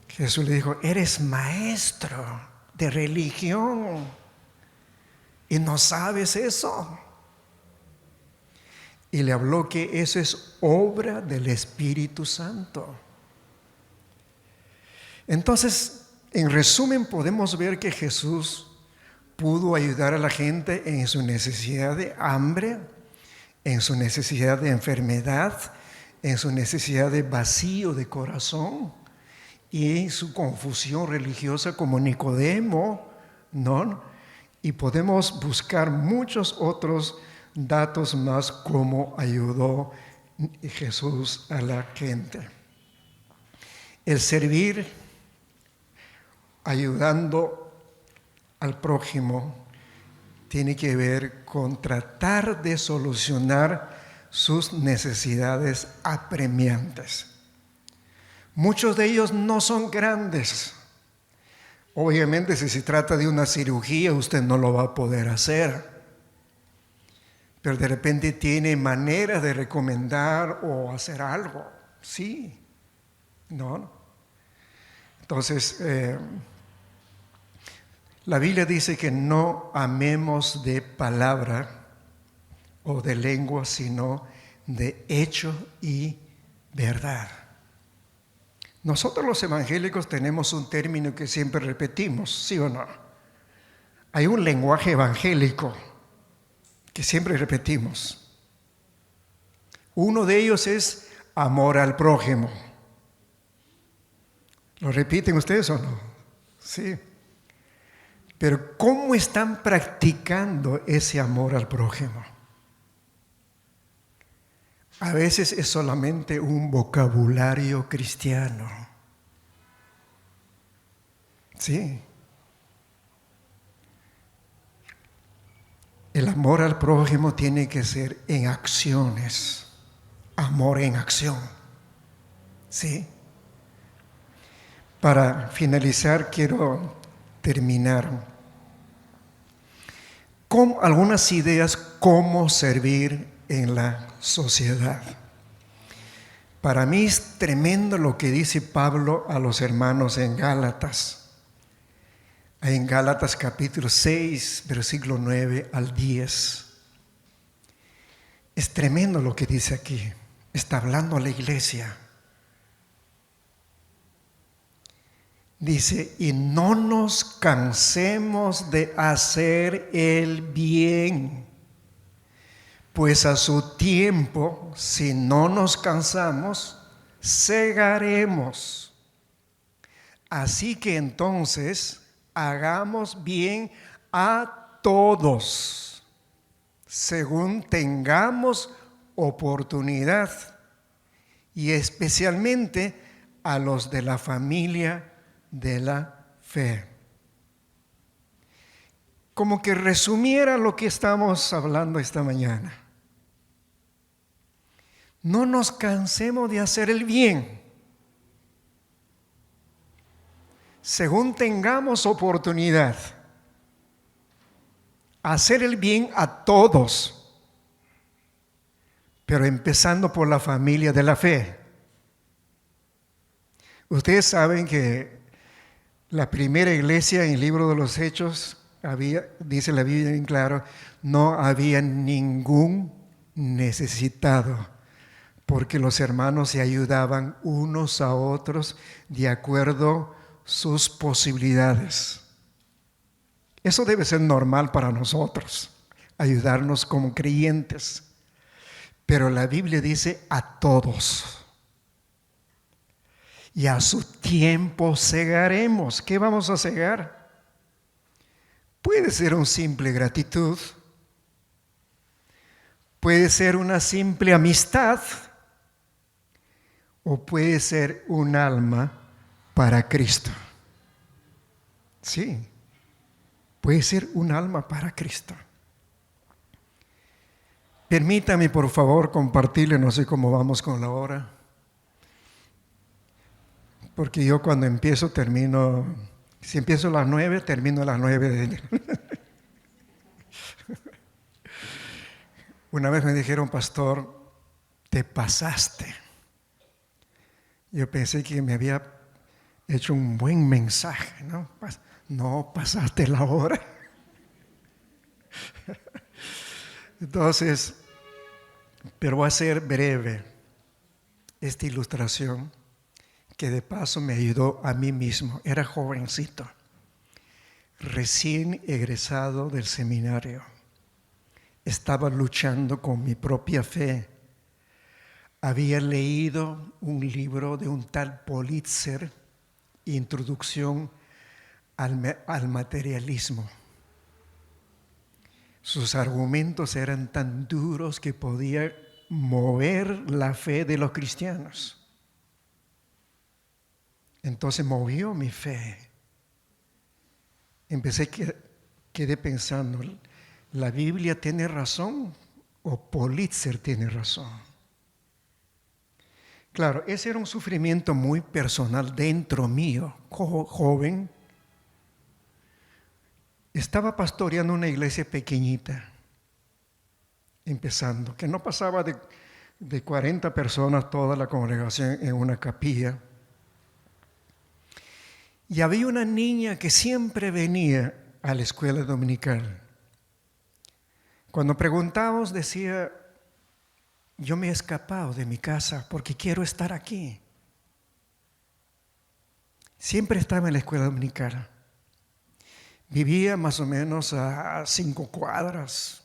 Jesús le dijo, eres maestro de religión y no sabes eso. Y le habló que eso es obra del Espíritu Santo. Entonces, en resumen, podemos ver que Jesús pudo ayudar a la gente en su necesidad de hambre, en su necesidad de enfermedad, en su necesidad de vacío de corazón y en su confusión religiosa como Nicodemo, ¿no? Y podemos buscar muchos otros datos más cómo ayudó Jesús a la gente. El servir ayudando al prójimo tiene que ver con tratar de solucionar sus necesidades apremiantes. Muchos de ellos no son grandes. Obviamente, si se trata de una cirugía, usted no lo va a poder hacer. Pero de repente tiene maneras de recomendar o hacer algo. Sí, ¿no? Entonces, la Biblia dice que no amemos de palabra o de lengua, sino de hecho y verdad. Nosotros los evangélicos tenemos un término que siempre repetimos, ¿sí o no? Hay un lenguaje evangélico que siempre repetimos. Uno de ellos es amor al prójimo. ¿Lo repiten ustedes o no? Sí. Pero ¿cómo están practicando ese amor al prójimo? A veces es solamente un vocabulario cristiano. Sí. El amor al prójimo tiene que ser en acciones, amor en acción. ¿Sí? Para finalizar, quiero terminar con algunas ideas cómo servir en la sociedad. Para mí es tremendo lo que dice Pablo a los hermanos en Gálatas. En Gálatas capítulo 6, versículo 9 al 10. Es tremendo lo que dice aquí. Está hablando a la iglesia. Dice, y no nos cansemos de hacer el bien, pues a su tiempo, si no nos cansamos, segaremos. Así que entonces, hagamos bien a todos, según tengamos oportunidad, y especialmente a los de la familia de la fe. Como que resumiera lo que estamos hablando esta mañana. No nos cansemos de hacer el bien, según tengamos oportunidad. Hacer el bien a todos, pero empezando por la familia de la fe. Ustedes saben que la primera iglesia en el libro de los Hechos, dice la Biblia bien claro, no había ningún necesitado, porque los hermanos se ayudaban unos a otros de acuerdo a sus posibilidades. Eso debe ser normal para nosotros, ayudarnos como creyentes. Pero la Biblia dice a todos. Y a su tiempo segaremos. ¿Qué vamos a segar? Puede ser una simple gratitud. Puede ser una simple amistad. O puede ser un alma para Cristo. Sí, puede ser un alma para Cristo. Permítame, por favor, compartirle, no sé cómo vamos con la hora. Porque yo cuando empiezo, termino, si empiezo a las 9, termino a las 9. Una vez me dijeron, pastor, te pasaste. Yo pensé que me había hecho un buen mensaje, ¿no? No, pasaste la hora. Entonces, pero voy a ser breve esta ilustración, que de paso me ayudó a mí mismo. Era jovencito, recién egresado del seminario. Estaba luchando con mi propia fe. Había leído un libro de un tal Pulitzer, Introducción al materialismo. Sus argumentos eran tan duros que podía mover la fe de los cristianos. Entonces movió mi fe. Quedé pensando, ¿la Biblia tiene razón o Pulitzer tiene razón? Claro, ese era un sufrimiento muy personal dentro mío, joven. Estaba pastoreando una iglesia pequeñita, empezando, que no pasaba de 40 personas toda la congregación en una capilla. Y había una niña que siempre venía a la escuela dominical. Cuando preguntábamos decía, yo me he escapado de mi casa porque quiero estar aquí. Siempre estaba en la escuela dominical. Vivía más o menos a 5 cuadras.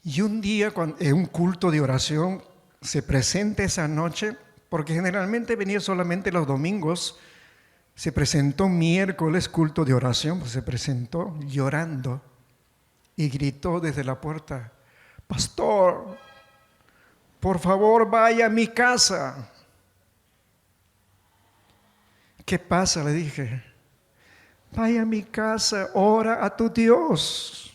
Y un día, en un culto de oración, se presenta esa noche, porque generalmente venía solamente los domingos. Se presentó miércoles culto de oración, pues se presentó llorando y gritó desde la puerta, pastor, por favor vaya a mi casa. ¿Qué pasa? Le dije, vaya a mi casa, ora a tu Dios,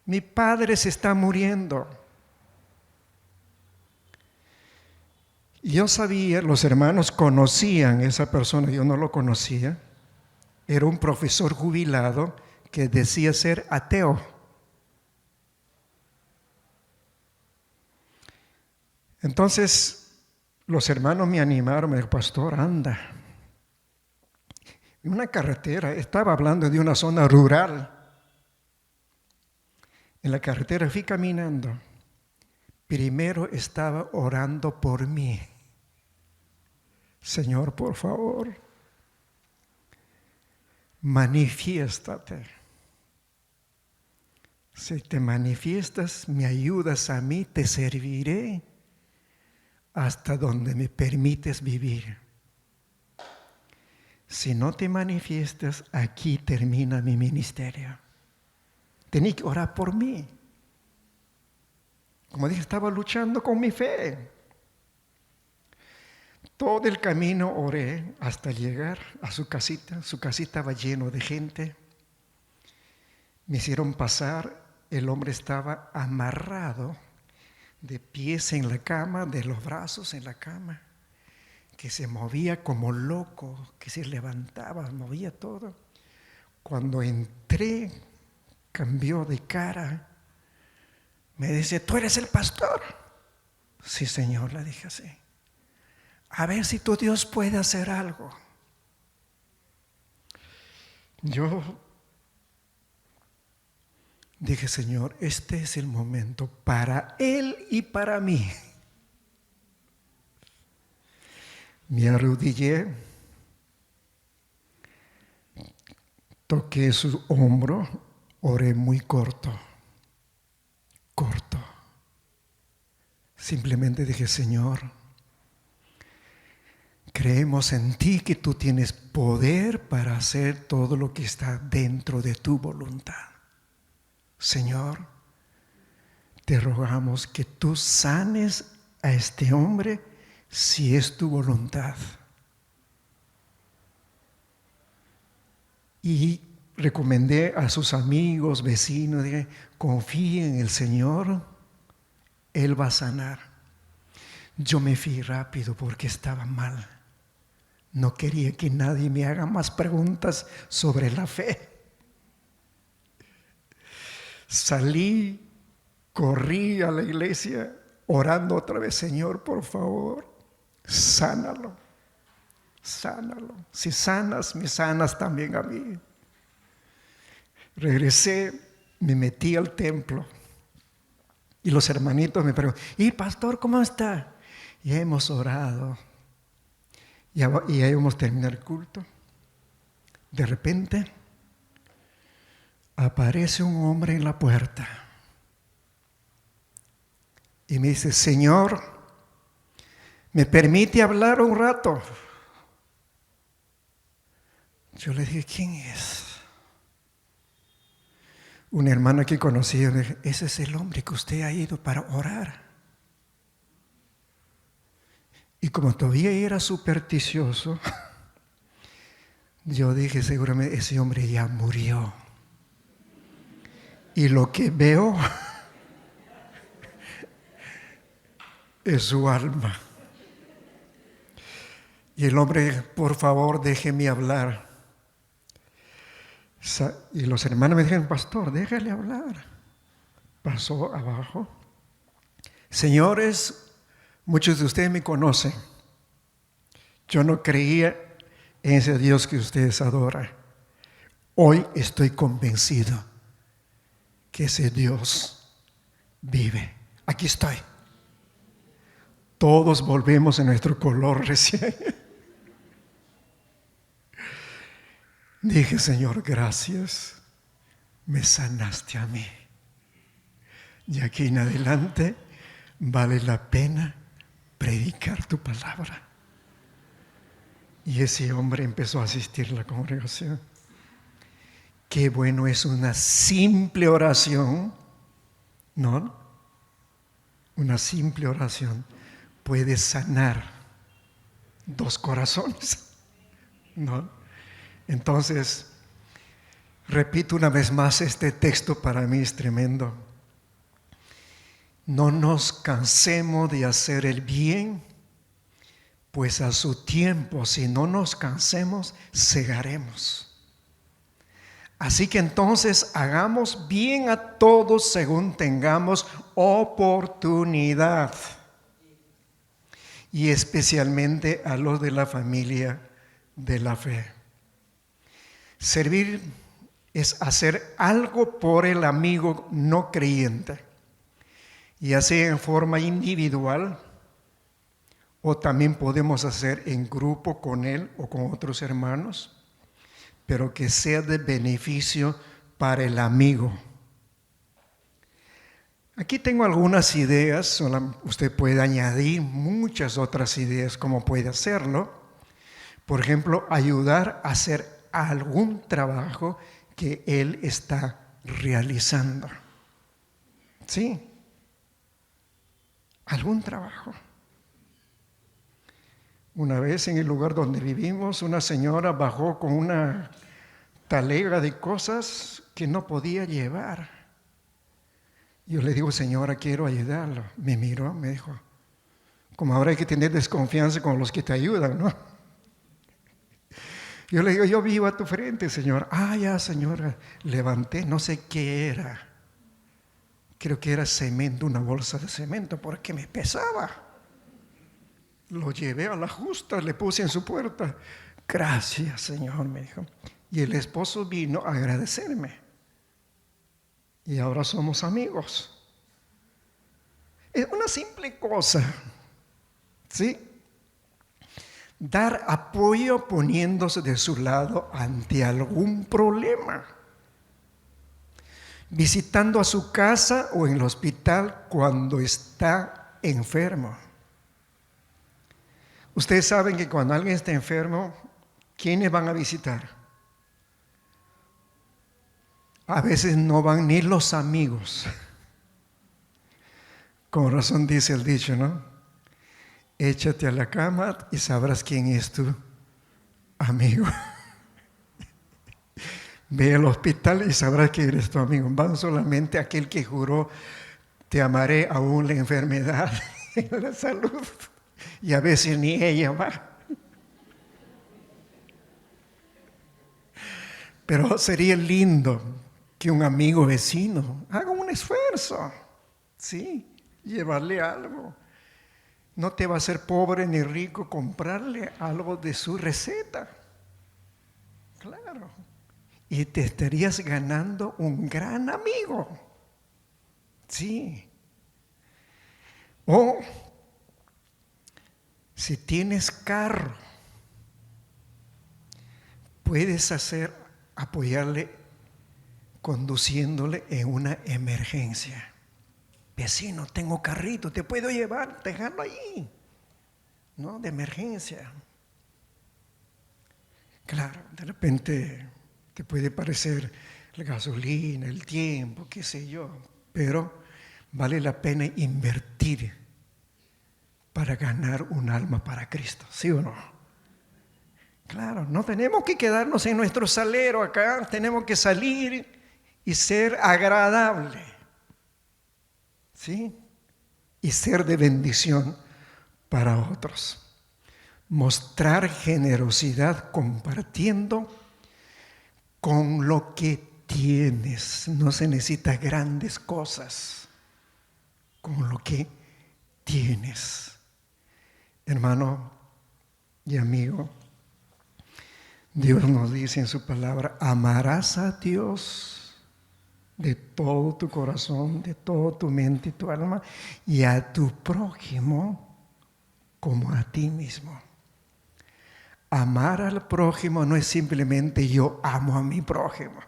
Mi padre se está muriendo. Yo sabía, los hermanos conocían a esa persona, yo no lo conocía. Era un profesor jubilado que decía ser ateo. Entonces, los hermanos me animaron, me dijo, pastor, anda. En una carretera, estaba hablando de una zona rural. En la carretera fui caminando. Primero estaba orando por mí. Señor, por favor, manifiéstate. Si te manifiestas, me ayudas a mí, te serviré hasta donde me permites vivir. Si no te manifiestas, aquí termina mi ministerio. Tenía que orar por mí. Como dije, estaba luchando con mi fe. Todo el camino oré hasta llegar a su casita. Su casita estaba lleno de gente. Me hicieron pasar. El hombre estaba amarrado de pies en la cama, de los brazos en la cama, que se movía como loco, que se levantaba, movía todo. Cuando entré, cambió de cara. Me dice, ¿tú eres el pastor? Sí, Señor, le dije así. A ver si tu Dios puede hacer algo. Yo dije, Señor, este es el momento para Él y para mí. Me arrodillé, toqué su hombro, oré muy corto. Simplemente dije, Señor, creemos en ti que tú tienes poder para hacer todo lo que está dentro de tu voluntad. Señor, te rogamos que tú sanes a este hombre si es tu voluntad. Y recomendé a sus amigos, vecinos, dije, confíen en el Señor, Él va a sanar. Yo me fui rápido porque estaba mal. No quería que nadie me haga más preguntas sobre la fe. Salí, corrí a la iglesia, orando otra vez, Señor, por favor, sánalo. Si sanas, me sanas también a mí. Regresé, me metí al templo y los hermanitos me preguntan, ¿y pastor, cómo está? Ya hemos orado, ya hemos terminado el culto. De repente aparece un hombre en la puerta y me dice, Señor, ¿me permite hablar un rato? Yo le dije, ¿quién es? Una hermana que conocí, me dijo, ese es el hombre que usted ha ido para orar. Y como todavía era supersticioso, yo dije, seguramente ese hombre ya murió. Y lo que veo es su alma. Y el hombre, por favor, déjeme hablar. Y los hermanos me dijeron, pastor, déjale hablar. Pasó abajo. Señores, muchos de ustedes me conocen. Yo no creía en ese Dios que ustedes adoran. Hoy estoy convencido que ese Dios vive. Aquí estoy. Todos volvemos a nuestro color recién. Dije, Señor, gracias. Me sanaste a mí. Y aquí en adelante vale la pena predicar tu palabra. Y ese hombre empezó a asistir a la congregación. Qué bueno es una simple oración, ¿no? Una simple oración puede sanar dos corazones, ¿no? Entonces, Repito una vez más, este texto para mí es tremendo. No nos cansemos de hacer el bien, pues a su tiempo, si no nos cansemos, segaremos. Así que entonces hagamos bien a todos según tengamos oportunidad, y especialmente a los de la familia de la fe. Servir es hacer algo por el amigo no creyente, ya sea en forma individual o también podemos hacer en grupo con él o con otros hermanos, pero que sea de beneficio para el amigo. Aquí tengo algunas ideas, usted puede añadir muchas otras ideas cómo puede hacerlo. Por ejemplo, ayudar a hacer algún trabajo que él está realizando. ¿Sí? Algún trabajo. Una vez en el lugar donde vivimos, una señora bajó con una talega de cosas que no podía llevar. Yo le digo, señora, quiero ayudarlo. Me miró, me dijo, como ahora hay que tener desconfianza con los que te ayudan, ¿no? Yo le digo, yo vivo a tu frente, señor. Ah, ya, señora. Levanté, no sé qué era. Creo que era cemento, una bolsa de cemento, porque me pesaba. Lo llevé a la justa, le puse en su puerta. Gracias, señor, me dijo. Y el esposo vino a agradecerme. Y ahora somos amigos. Es una simple cosa, ¿sí? Dar apoyo poniéndose de su lado ante algún problema. Visitando a su casa o en el hospital cuando está enfermo. Ustedes saben que cuando alguien está enfermo, ¿quiénes van a visitar? A veces no van ni los amigos. Con razón dice el dicho, ¿no? Échate a la cama y sabrás quién es tu amigo. Ve al hospital y sabrás que eres tu amigo. Van solamente aquel que juró, te amaré aún la enfermedad y la salud. Y a veces ni ella va. Pero sería lindo que un amigo vecino haga un esfuerzo, ¿sí? Llevarle algo. No te va a hacer pobre ni rico comprarle algo de su receta. Claro. Y te estarías ganando un gran amigo. Sí. O si tienes carro, puedes apoyarle conduciéndole en una emergencia. Vecino, tengo carrito, te puedo llevar, dejarlo ahí, ¿no? De emergencia. Claro, de repente te puede parecer la gasolina, el tiempo, qué sé yo, pero vale la pena invertir para ganar un alma para Cristo, ¿sí o no? Claro, no tenemos que quedarnos en nuestro salero acá, tenemos que salir y ser agradable, ¿sí? Y ser de bendición para otros. Mostrar generosidad compartiendo con lo que tienes. No se necesita grandes cosas, con lo que tienes. Hermano y amigo, Dios nos dice en su palabra, amarás a Dios de todo tu corazón, de toda tu mente y tu alma, y a tu prójimo como a ti mismo. Amar al prójimo no es simplemente yo amo a mi prójimo.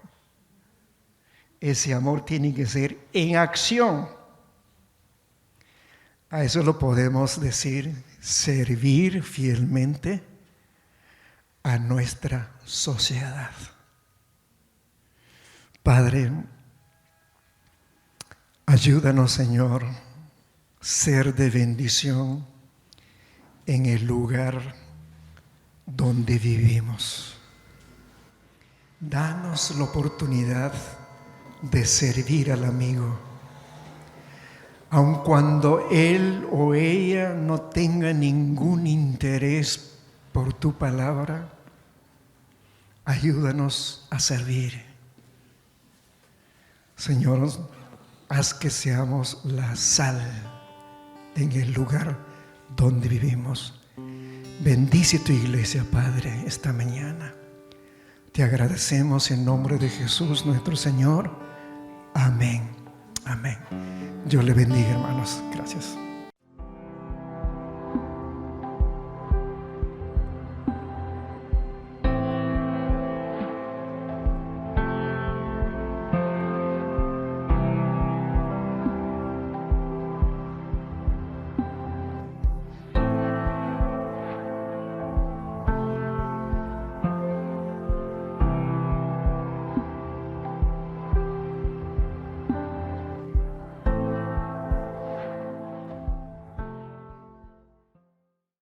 Ese amor tiene que ser en acción. A eso lo podemos decir, servir fielmente a nuestra sociedad. Padre, ayúdanos, Señor, ser de bendición en el lugar donde vivimos. danos la oportunidad de servir al amigo. Aun cuando él o ella no tenga ningún interés por tu palabra, ayúdanos a servir. Señor, haz que seamos la sal en el lugar donde vivimos. Bendice tu iglesia, Padre, esta mañana. Te agradecemos en nombre de Jesús nuestro Señor. Amén. Amén. Dios le bendiga, hermanos. Gracias.